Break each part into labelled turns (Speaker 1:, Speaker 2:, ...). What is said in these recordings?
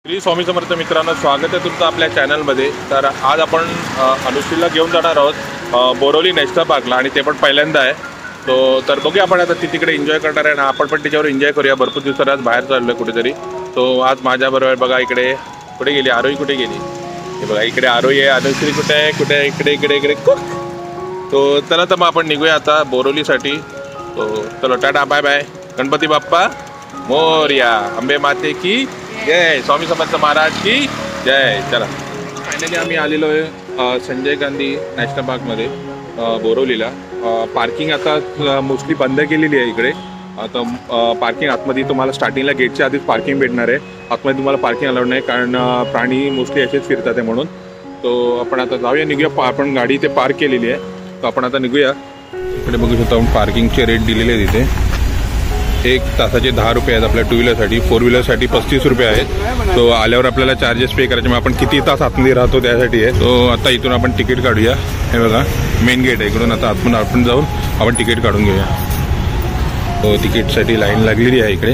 Speaker 1: श्री स्वामी समर्थ मित्रांनो, स्वागत आहे तुमचं आपल्या चॅनलमध्ये। तर आज आपण अनुश्रीला घेऊन जाणार आहोत बोरोली नॅशनल पार्कला आणि ते पण पहिल्यांदा आहे। तर बघूया आपण आता ती तिकडे एन्जॉय करणार आहे ना, आपण पण तिच्यावर एन्जॉय करूया। भरपूर दिवसात आज बाहेर चाललो आहे कुठेतरी। तो आज माझ्याबरोबर बघा, इकडे कुठे गेली आरोही, कुठे गेली हे बघा, इकडे आरोही आहे, अनुश्री कुठे आहे, कुठे इकडे इकडे इकडे तो चला तर मग आपण निघूया आता बोरोलीसाठी। तो चलो, tata bye bye, Ganpati Bappa Morya, अंबे माते की जय, स्वामी समर्थ महाराज की जय। चला, फायनली आम्ही आलेलो आहे संजय गांधी नॅशनल पार्कमध्ये बोरोलीला। पार्किंग आता मोस्टली बंद केलेली आहे इकडे। आता पार्किंग आतमध्ये तुम्हाला स्टार्टिंगला गेटच्या आधीच पार्किंग भेटणार आहे, आतमध्ये तुम्हाला पार्किंग अलाउड नाही, कारण प्राणी मोस्टली असेच फिरतात आहे म्हणून। तो आपण आता जाऊया, निघूया। आपण गाडी इथे पार्क केलेली आहे, तर आपण आता निघूया। इकडे बघू शकतो आपण पार्किंगचे रेट दिलेले आहेत इथे। 1 तासाचे 10 रुपये आहेत आपल्या 2 व्हीलरसाठी, 4 व्हीलरसाठी 35 रुपये आहेत। तो आल्यावर आपल्याला चार्जेस पे करायचे, मग आपण किती तास आतमध्ये राहतो त्यासाठी आहे। तो आता इथून आपण तिकीट काढूया। हे बघा, मेन गेट आहे, इकडून आता आतून आपण जाऊन आपण तिकीट काढून घेऊया। तो तिकीटसाठी लाईन लागलेली आहे इकडे।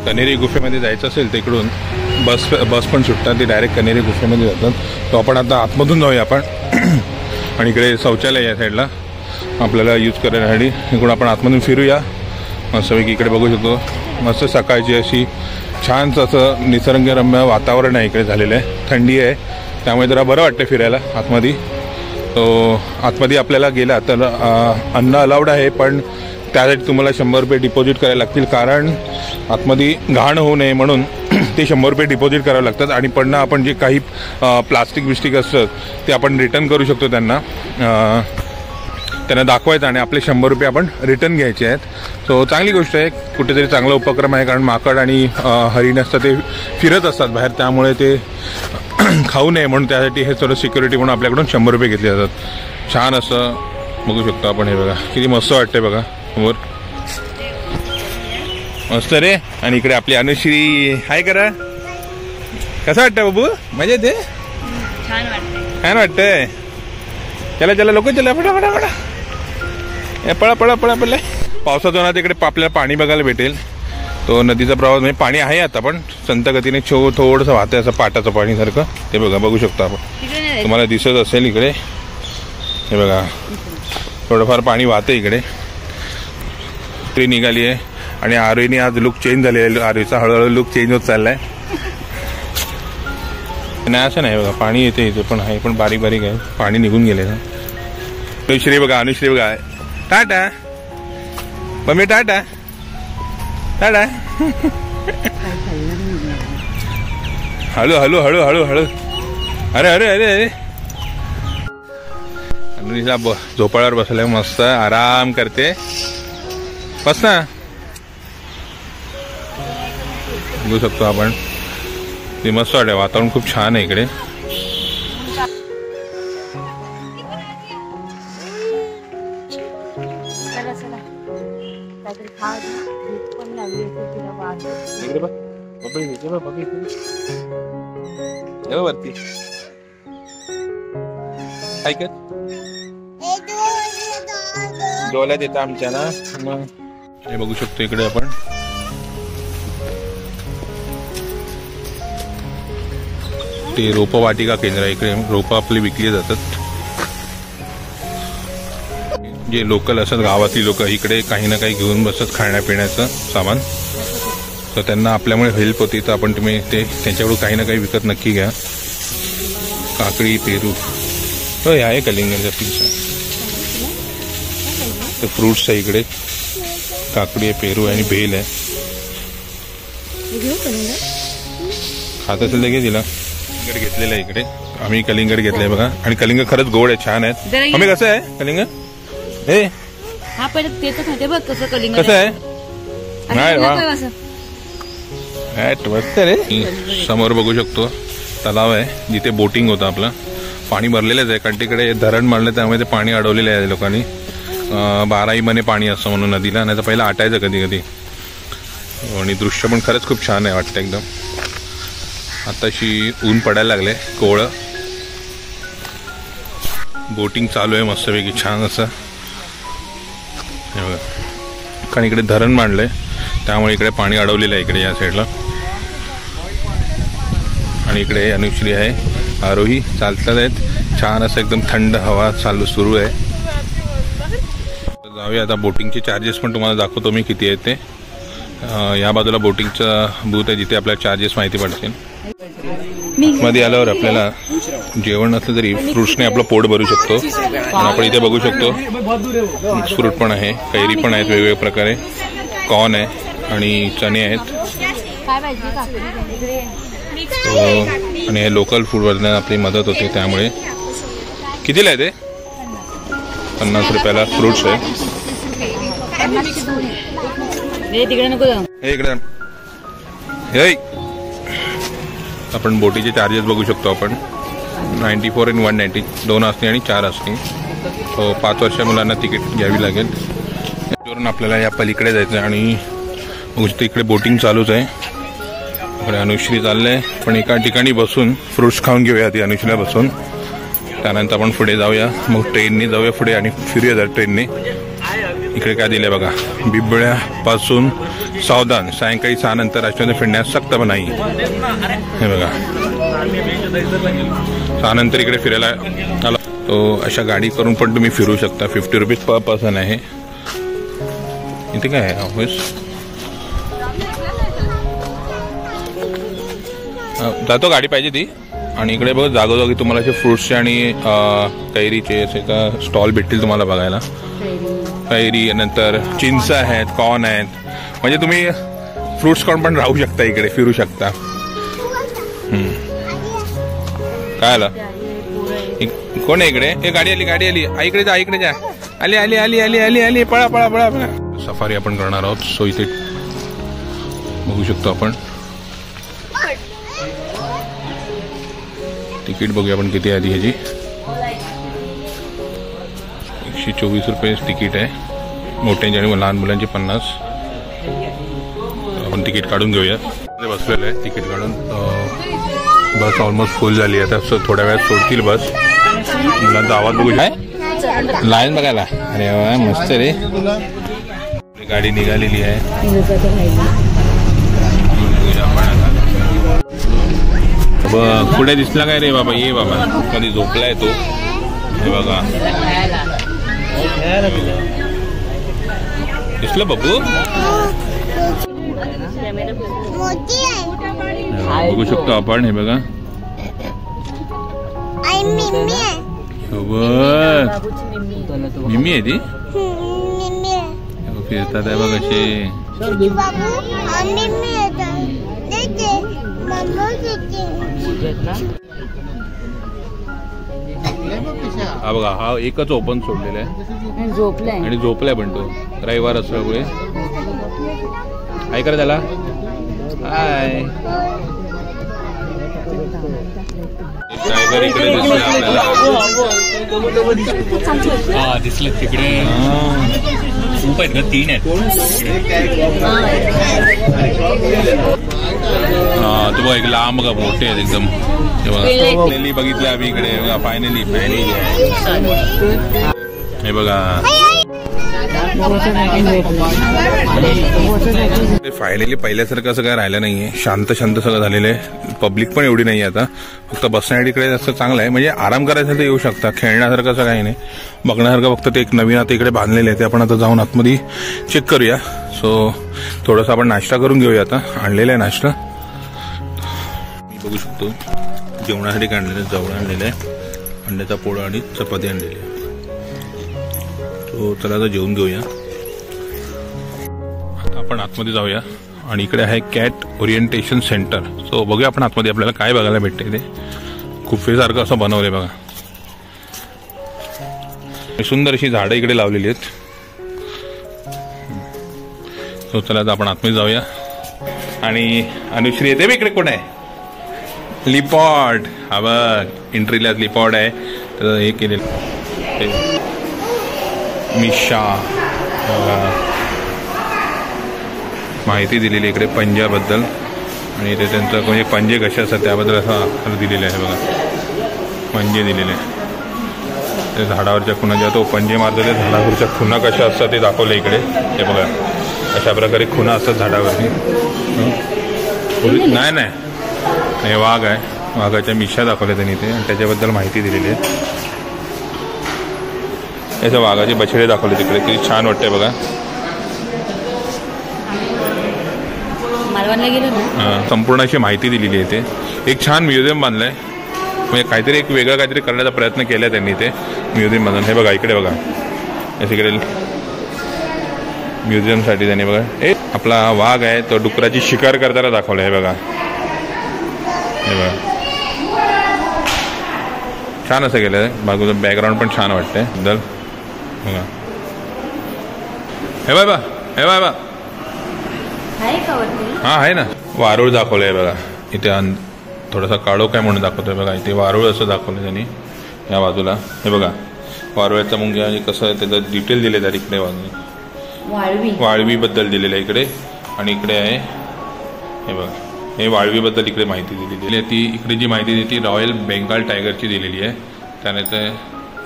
Speaker 1: कनेरी गुफेमध्ये जायचं असेल तर इकडून बस पण सुटतात, ते डायरेक्ट कनेरी गुफेमध्ये जातात। तो आपण आता आतमधून जाऊया आपण आणि इकडे शौचालय या साईडला आपल्याला यूज करण्यासाठी। इकडून आपण आतमधून फिरूया मस्तपैकी। इकडे बघू शकतो मस्त सकाळची अशी छान असं निसर्गरम्य वातावरण आहे इकडे झालेलं आहे। थंडी आहे त्यामुळे जरा बरं वाटतं फिरायला आतमध्ये। तो आतमध्ये आपल्याला गेला तर अन्न अलाउड आहे, पण त्यासाठी तुम्हाला 100 रुपये डिपॉझिट करायला लागतील, कारण आतमध्ये घाण होऊ नये म्हणून ते 100 रुपये डिपॉझिट करावे लागतात। आणि पण आपण जे काही प्लास्टिक बिस्टिक असतं ते आपण रिटर्न करू शकतो त्यांना दाखवायचं आणि आपले 100 रुपये आपण रिटर्न घ्यायचे आहेत। सो चांगली गोष्ट आहे, कुठेतरी चांगला उपक्रम आहे, कारण माकड आणि हरिण असतात ते फिरत असतात बाहेर, त्यामुळे ते खाऊ नये म्हणून त्यासाठी हे थोडं सिक्युरिटी म्हणून आपल्याकडून 100 रुपये घेतले जातात। छान असं बघू शकतो आपण। हे बघा किती मस्त वाटतंय बघा समोर, मस्त रे। आणि इकडे आपली अनुश्री हाय करा, कसं वाटतं बाबू? मजा येते, छान वाटतंय। चला चला लोक, चला पडा पडा पडा, पळा पळा पळा पडला। पावसात होणार तिकडे आपल्याला पाणी बघायला भेटेल। तो नदीचा प्रवास म्हणजे पाणी आहे आता, पण संत गतीने थोडंसं वाहतंय असं पाटाचं पाणी सारखं। ते बघा, बघू शकता आपण, तुम्हाला दिसत असेल इकडे। हे बघा थोडंफार पाणी वाहतंय इकडे। ट्रेन निघाली आहे आणि आरोहीने आज लुक चेंज झालेला आहे, आरोहीचा हळूहळू लुक चेंज होत चाललाय। नाही असं नाही बघा, पाणी येते इथे पण आहे, पण बारीक बारीक आहे, पाणी निघून गेले ना। अनुश्री बघा, अनुश्री बघा, टाटा मम्मी, टाटा टाटा। हळू हळू हळू हळू हळू, अरे अरे अरे अरे। अनुश्रीला झोपाळ्यावर बसलाय, मस्त आराम करते, बस ना। बघू शकतो आपण, ते मस्त वाटतं, वातावरण खूप छान आहे इकडे। वरती ऐकत डोळ्यात येतं आमच्या ना। मग हे बघू शकतो इकडे आपण, ते रोपवाटिका केंद्र आहे, इकडे रोपं आपली विकली जातात। जे लोकल असतात गावातली लोक इकडे काही ना काही घेऊन बसतात खाण्यापिण्याचं सामान, तर त्यांना आपल्यामुळे हेल्प होती। तर आपण तुम्ही ते त्यांच्याकडून काही ना काही विकत नक्की घ्या। काकडी, पेरू, तो हे आहे कलिंगडचा पीस आहे, ते फ्रूट्स आहे इकडे, काकडी आहे, पेरू आहे आणि भेल आहे। खात असेल तर घे तिला। कलिंगड घेतलेलं आहे इकडे, आम्ही कलिंगड घेतलंय बघा, आणि कलिंगड खरंच गोड आहे, छान आहेत। आम्ही कसं आहे कलिंगड? हे कसं आहे? नाही मस्त रे। समोर बघू शकतो तलाव आहे, जिथे बोटिंग होतं आपलं। पाणी भरलेलंच आहे, कारण तिकडे धरण मारलं त्यामुळे ते पाणी अडवलेलं आहे लोकांनी। 12ही महिने पाणी असतं म्हणून नदीला, नाही तर पहिला आटायचं कधी कधी। आणि दृश्य पण खरंच खूप छान आहे, वाटतं एकदम। आताशी ऊन पडायला लागले, कोवळं बोटिंग चालू आहे मस्तपैकी छान असं हे बघा. कारण इकडे धरण मांडलंय त्यामुळे इकडे पाणी अडवलेलं आहे इकडे या साईडला. आणि इकडे अनुश्री आहे आरोही चालतात आहेत छान असं एकदम थंड हवा सुरू आहे. जाऊया आता. बोटिंगचे चार्जेस पण तुम्हाला दाखवतो मी किती आहेत ते. या बाजूला बोटिंगचा बूथ आहे जिथे आपल्याला चार्जेस माहिती पडतील. मध्ये आल्यावर आपल्याला जेवण नसलं तरी फ्रूट्सने आपलं पोट भरू शकतो. आपण इथे बघू शकतो मिक्स फ्रूट पण आहे, कैरी पण आहेत वेगवेगळ्या प्रकारे, कॉर्न आहे आणि चणे आहेत. आणि हे लोकल फूडवरनं आपली मदत होते त्यामुळे. कितीला आहे ते? 50 रुपयाला फ्रूट्स आहे. इकडे आपण बोटीचे चार्जेस बघू शकतो. आपण 94 आणि 190 2 असणे आणि 4 असणे. तो 5 वर्षा मुलांना तिकीट घ्यावी लागेल. त्यावरून आपल्याला या पलीकडे जायचं आहे आणि बघू शकतो इकडे बोटिंग चालूच आहे. इकडे अनुश्री चाललंय पण एका ठिकाणी बसून फ्रूट्स खाऊन घेऊया ती अनुश्रीला बसून. त्यानंतर आपण पुढे जाऊया, मग ट्रेनने जाऊया पुढे आणि फिरूया जर ट्रेनने. इकडे काय दिलंय बघा, बिबळ्यापासून सावधान, सायंकाळी 6 नंतर रस्त्याने फिरण्यास सक्त मनाई. हे बघा 6 नंतर इकडे फिरायला आला तो अशा गाडी करून पण तुम्ही फिरू शकता. 50 रुपीज पर पर्सन आहे. इथे काय आहे ऑफिस? जातो गाडी पाहिजे ती. आणि इकडे बघ जागोजागी तुम्हाला असे फ्रूट्सचे आणि कैरीचे असे का स्टॉल भेटतील तुम्हाला बघायला. कैरी नंतर चिंच आहेत, कॉर्न आहेत, म्हणजे तुम्ही फ्रूट्स खाऊन पण राहू शकता इकडे फिरू शकता. काय आला कोण आहे इकडे? हे गाडी आली गाडी आली. इकडे जा इकडे जा. आली आली आली आली आली आली. पळा पळा पळा पळा. सफारी आपण करणार आहोत. सो इथे बघू शकतो आपण तिकीट बघूया आपण किती आली ह्याची. 124 रुपये तिकीट आहे. मोठ्यांची आणि लहान मुलांची 50. आपण तिकीट काढून घेऊया. बसलेलं आहे तिकीट काढून. बस ऑलमोस्ट फुल झाली आहे. आता थोड्या वेळात सोडतील बस. मुलांचा आवाज बघू शकतो. लाईन बघायला. अरे वा मस्त रे. गाडी निघालेली आहे. पुढे दिसला काय रे बाबा? ये बाबा कधी झोपलाय तो. हे बघा दिसलं बघू. बघू शकतो आपण. हे बघा मिमी आहे ती. फिरतात आहे बघ असे. हा बघा हा एकच ओपन सोडलेला आहे आणि झोपलाय पण तो. रविवार असल्यामुळे. हाय करा त्याला. हाय. टायगर इकडे दिसला आपल्याला.
Speaker 2: दिसलं तिकडे खूप आहेत ना, 3 आहेत.
Speaker 1: तू बघ एक लांब बघा मोठे आहेत एकदम. फायनली बघितलं आम्ही इकडे बघा. फायनली हे बघा फायनली पहिल्यासारखं असं काय राहिलं नाहीये. शांत शांत सगळं झालेलं आहे. पब्लिक पण एवढी नाही आता. फक्त बसण्यासाठी इकडे जास्त चांगलं आहे. म्हणजे आराम करायचं तर येऊ शकता. खेळण्यासारखं असं काही नाही. बघण्यासारखं फक्त ते एक नवीन आता इकडे बांधलेले आहे ते आपण आता जाऊन आतमध्ये चेक करूया. सो थोडंसं आपण नाश्ता करून घेऊया. आता आणलेला आहे नाश्ता. मी बघू शकतो जेवणासाठी काढलेलं जवळ आणलेलं आहे. अंड्याचा पोळा आणि चपाती आणलेली आहे. तो चला आता जेवून घेऊया. आता आपण आतमध्ये जाऊया आणि इकडे आहे कॅट ओरिएंटेशन सेंटर. सो बघूया आपण आतमध्ये आपल्याला काय बघायला भेटते. ते कुफेसारखं असं बनवलंय बघा. सुंदर अशी झाडं इकडे लावलेली आहेत. सो चला आता आपण आतमध्ये जाऊया. आणि अनुश्री येते बघ इकडे. कोण आहे? लिपॉड. हा बघ एंट्रीला लिपॉड आहे. तर हे केलेलं मिशा माहिती दिलेली इकडे पंजाबद्दल. आणि ते त्यांचं म्हणजे पंजे कसे असतात त्याबद्दल असं दिलेलं आहे बघा. पंजे दिलेले ते झाडावरच्या खुणा जेव्हा तो पंजे मारतो ते झाडावरच्या खुणा कशा असतात ते दाखवलं इकडे. हे बघा अशा प्रकारे खुणा असतात झाडावरती. नाही नाही हे वाघ आहे, वाघाच्या मिशा दाखवल्या त्यांनी ते आणि त्याच्याबद्दल माहिती दिलेली आहे. याचे वाघाचे बछडे दाखवले तिकडे, किती छान वाटतंय बघा. संपूर्ण अशी माहिती दिलेली आहे. ते एक छान म्युझियम बांधलंय, म्हणजे काहीतरी एक वेगळं काहीतरी करण्याचा प्रयत्न केला त्यांनी ते म्युझियम बांधून. हे बघा इकडे बघा तिकडे म्युझियमसाठी त्यांनी बघा आपला वाघ आहे तो डुकराची शिकार करताना दाखवला. हे बघा हे बघा छान असं केलं आहे. बाजूचं बॅकग्राऊंड पण छान वाटतंय बद्दल बघा. हे बा हे बा हा आहे ना. वारूळ दाखवलं आहे बघा इथे. थोडासा काळो काय म्हणून दाखवतोय बघा इथे. वारूळ असं दाखवलं त्यांनी या बाजूला. हे बघा वारुळाचा मुंग्या कसं आहे त्याचं डिटेल दिले आहे इकडे. वाळवीबद्दल दिलेलं आहे इकडे. आणि इकडे आहे हे बघा हे वाळवीबद्दल इकडे माहिती दिलेली आहे. ती इकडे जी माहिती दिली ती रॉयल बेंगाल टायगरची दिलेली आहे. त्यानंतर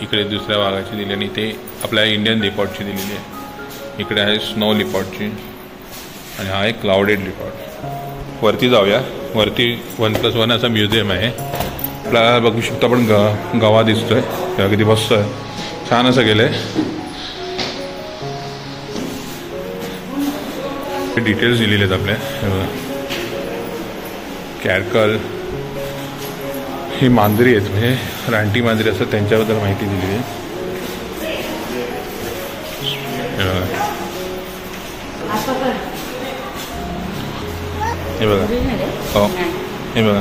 Speaker 1: इकडे दुसऱ्या वाघाची दिली आणि ते आपल्या इंडियन लिपॉर्डची दिलेली आहे. इकडे आहे स्नो लिपॉर्डची आणि हा एक क्लाउडेड लिपॉर्ड. वरती जाऊया. वरती 1+1 असं म्युझियम आहे. आपल्याला बघू शकतो आपण गवा दिसतोय तेव्हा किती मस्त आहे. छान असं गेलंय. डिटेल्स दिलेले आहेत आपल्या. कॅरकल ही मांजरी आहेत म्हणजे रानटी मांजरी असतात त्यांच्याबद्दल माहिती दिलेली आहे. हे बघा हो हे बघा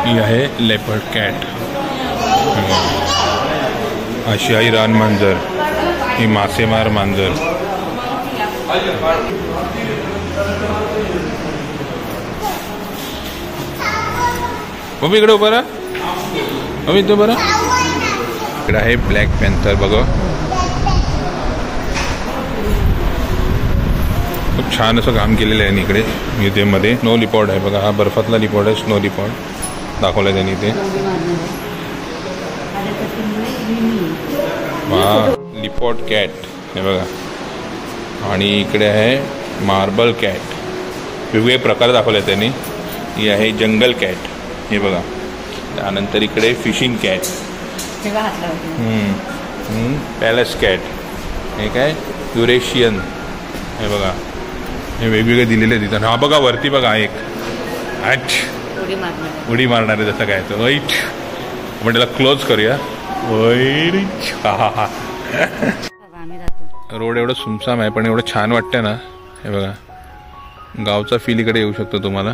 Speaker 1: ही आहे लेपर्ड कॅट. आशियाई रान मांजर, ही मासेमार मांजर. मम्मी इकडे उभा राहा. मम्मी इथे उभा राहा. इकडे आहे ब्लॅक पॅन्थर बघा. खूप छान असं काम केलेलं आहे इकडे म्युझियममध्ये. स्नो लिपॉर्ड आहे बघा. हा बर्फातला लिपॉर्ड आहे. स्नो लिपॉर्ड दाखवला आहे त्यांनी ते. हा लिपॉर्ड कॅट हे बघा. आणि इकडे आहे मार्बल कॅट. वेगवेगळे प्रकार दाखवले आहेत त्यांनी. ही आहे जंगल कॅट हे बघा. त्यानंतर इकडे फिशिंग कॅट, पॅलेस कॅट, हे काय युरेशियन हे बघा. हे वेगवेगळे दिलेले तिथं. हा बघा वरती बघा एक उडी मारणार आहे जसं काय तो. वाईट आपण त्याला क्लोज करूया. रोड एवढं सुमसाम आहे पण एवढं छान वाटतंय ना. हे बघा गावचा फील इकडे येऊ शकतो तुम्हाला.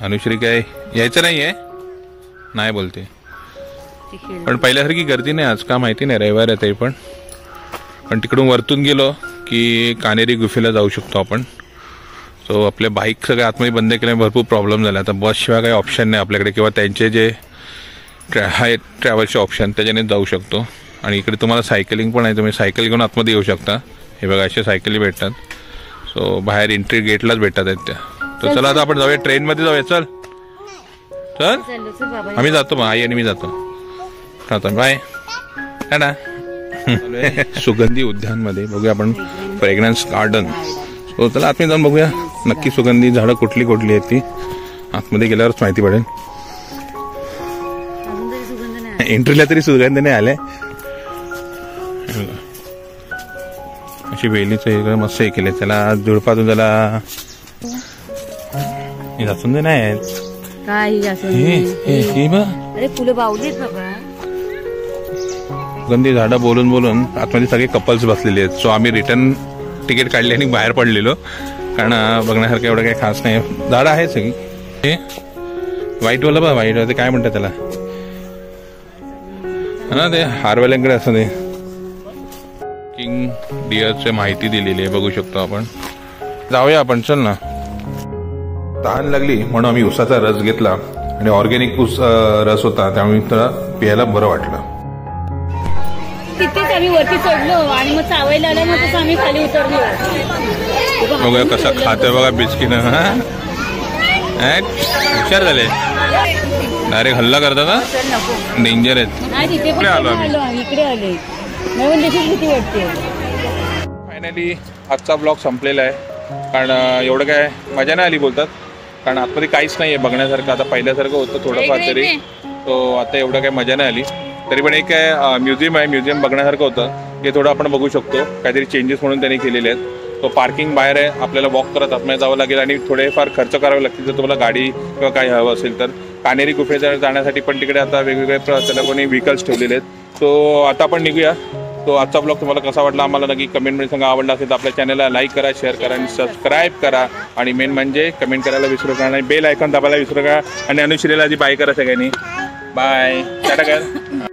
Speaker 1: अनुश्री काय यायचं नाही आहे नाही बोलते पण पहिल्यासारखी गर्दी नाही आज का माहिती नाही. रविवार आहे तरी पण तिकडून वरतून गेलो की कानेरी गुफेला जाऊ शकतो आपण. सो आपल्या बाईक सगळ्या आतमध्ये बंद केल्याने भरपूर प्रॉब्लेम झाला. आता बसशिवाय काही ऑप्शन नाही आपल्याकडे किंवा त्यांचे जे आहेत ट्रॅव्हलचे ऑप्शन त्याच्याने जाऊ शकतो. आणि इकडे तुम्हाला सायकलिंग पण आहे. तुम्ही सायकल घेऊन आतमध्ये येऊ शकता. हे बघा अशा सायकली भेटतात. सो बाहेर एंट्री गेटलाच भेटतात आहेत त्या. तर चला आता आपण जाऊया ट्रेनमध्ये जाऊया. चल चल आम्ही जातो मग आई आणि मी जातो. आता बाय है ना. सुगंधी उद्यानमध्ये बघूया आपण फ्रेग्रन्स गार्डन. सो चला आतमध्ये जाऊन बघूया नक्की सुगंधी झाडं कुठली कुठली आहेत ती. आतमध्ये गेल्यावरच माहिती पडेल. एंट्रीला तरी सुगंध नाही आले. अशी वेलीचं इकडे मस्त हे केले. त्याला जुळपातून त्याला जासून दे नाही
Speaker 3: फुलं बावलीत बाबा.
Speaker 1: सुगंधी झाडं बोलून बोलून आतमध्ये सगळे कपल्स बसलेले आहेत. सो आम्ही रिटर्न तिकीट काढले आणि बाहेर पडलेलो कारण बघण्यासारखं एवढं काही खास नाही. झाडं आहे सगळी. हे व्हाईटवाला बघा व्हाईट ते काय म्हणतात त्याला ना ते हारवाल्यांकडे असं ते किंग डिअरची माहिती दिलेली आहे बघू शकतो आपण. जाऊया आपण चल ना. तहान लागली म्हणून आम्ही उसाचा रस घेतला आणि ऑर्गॅनिक ऊस रस होता त्यामुळे त्याला प्यायला बरं वाटलं.
Speaker 3: तिथेच आम्ही वरती चढलो आणि मग चावायला आलं मग तसं आम्ही खाली उतरलो.
Speaker 1: बघा कसा खातोय बघा बिस्किट. हुशार झाले डायरेक्ट हल्ला करतात ना
Speaker 3: चल नको
Speaker 1: डेंजर आहेत
Speaker 3: नाही तिथे पण
Speaker 1: इकडे आलो आम्ही.
Speaker 3: आलो आम्ही, इकडे आलोय नवीन देखील भीती वाटते.
Speaker 1: फायनली आजचा ब्लॉग संपलेला आहे कारण एवढं काय मजा नाही आली बोलतात कारण आतमध्ये काहीच नाही आहे बघण्यासारखं आता पहिल्यासारखं होतं थोडंफार तरी तो आता एवढं काय मजा नाही आली तरी पण एक काय म्युझियम आहे म्युझियम बघण्यासारखं होतं हे थोडं आपण बघू शकतो काहीतरी चेंजेस म्हणून त्यांनी केलेले आहेत तो पार्किंग बाहेर आहे आपल्याला वॉक करत आतमध्ये जावं लागेल आणि थोडेफार खर्च करावे लागतील जर तुम्हाला गाडी किंवा काही हवं असेल तर कानेरी गुफेत जाण्यासाठी पण तिकडे आता वेगवेगळे त्याला कोणी व्हेकल्स ठेवलेले आहेत तो आता आपण निघूया तो आजचा ब्लॉग तुम्हाला कसा वाटला आम्हाला नक्की कमेंटमध्ये सांगा आवडला असेल तर आपल्या चॅनलला लाईक करा शेअर करा आणि सबस्क्राईब करा आणि मेन म्हणजे कमेंट करायला विसरू नका आणि बेल आयकॉन दाबायला विसरू नका आणि अनुश्रीला आधी बाय करा सगळ्यांनी बाय टाटा कर